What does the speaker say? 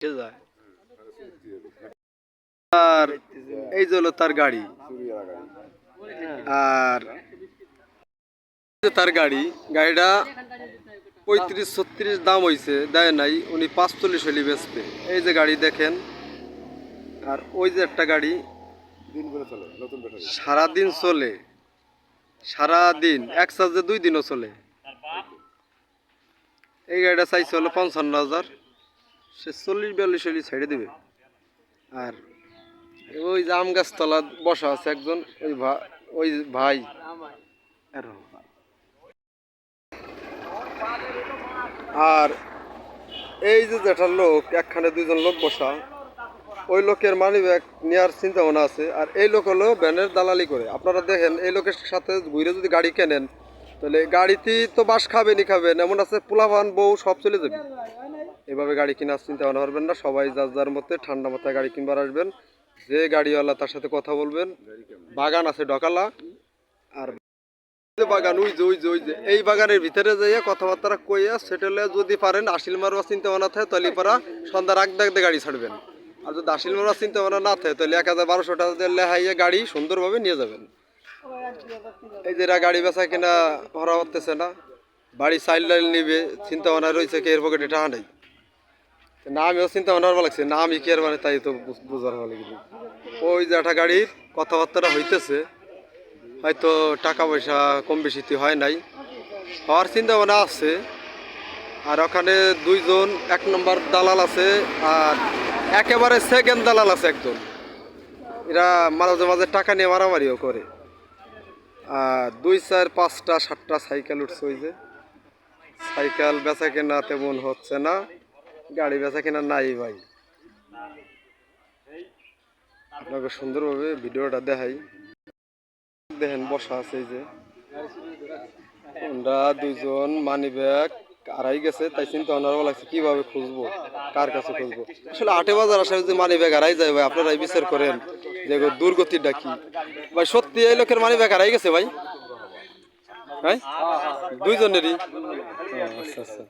যায়। আর এই যে হলো তার গাড়ি, আর তার গাড়িটা 35-36 দাম হয়েছে, দেয় নাই, উনি 45 হলে বেচবে। এই যে গাড়ি দেখেন। আর ওই যে একটা গাড়ি সারাদিন চলে, সারাদিন এক চার্জে 2 দিনও চলে। এই গাড়িটা চাইছে হলো 55,000, সে 40-42 হলে ছেড়ে দিবে। আর ওই যে আম গাছ তলা বসা আছে একজন, ওই ভাই। আর এই যে যেটা লোক, একখানে 2জন লোক বসা, ওই লোকের মানি ব্যাগ নেওয়ার চিন্তা ভাবনা আছে। আর এই লোক হলো ভ্যানের দালালি করে। আপনারা দেখেন, এই লোকের সাথে ঘুরে যদি গাড়ি কেনেন, তাহলে গাড়িতেই তো বাস খাবেন, এমন আছে পোলাপান বউ সব চলে যাবে। এভাবে গাড়ি কেনার চিন্তা ভাবনা করবেন না। সবাই যার যার মধ্যে ঠান্ডা মাথায় গাড়ি কিনবার আসবেন। যে গাড়িওয়ালা তার সাথে কথা বলবেন। বাগান আছে ডকালা, আর বাগান ওই যে এই বাগানের ভিতরে যাইয়া কথাবার্তা কইয়া সেটেলে যদি পারেন আশিল মারবার চিন্তা ভাবনা থাকে, তাহলে পারা সন্ধ্যার আগ দাগ গাড়ি ছাড়বেন। আর যদি আশিল মারবার চিন্তা ভাবনা না থাকে, তাহলে 1,000-1,200 টাকা দিয়ে লেহাইয়া গাড়ি সুন্দরভাবে নিয়ে যাবেন। এই যে এরা গাড়ি বেচা কিনা ভরা হতেছে না, বাড়ি চাইল নিবে, চিন্তা ভাবনা রয়েছে কি এর পকেটে টাকা নেই। না আমিও চিন্তা ভাবনা করবা লাগছে, না আমি কি আর মানে তাই তো বুঝার ভালো কিন্তু ওই যে একটা গাড়ির কথাবার্তা হইতেছে, হয়তো টাকা পয়সা কম বেশিতে হয় নাই, হওয়ার চিন্তা ভাবনা আছে। আর ওখানে 2জন 1 নম্বর দালাল আছে, আর একেবারে সেকেন্ড দালাল আছে একজন। এরা মাঝে মাঝে টাকা নিয়ে মারামারিও করে। আর 2, 4, 5টা 7টা সাইকেল উঠছে। ওই যে সাইকেল বেচা কেনা তেমন হচ্ছে না, গাড়ি বেচা কেনা নাই ভাই। আপনাকে সুন্দরভাবে ভিডিওটা দেখাই। দেখেন বসা আছে, এই যে আমরা 2জন মানি ব্যাগ হারাই গেছে, তাই চিন্তা ভাবনা লাগছে কিভাবে খুঁজবো, কার কাছে খুঁজবো। আসলে 8 বাজার আসলে যদি মানি ব্যাগ হারাই যায় ভাই, আপনারাই বিচার করেন যে দুর্গতিটা কি ভাই। সত্যি এই লোকের মানি ব্যাগ হারাই গেছে ভাই, ভাই 2জনেরই। আচ্ছা আচ্ছা।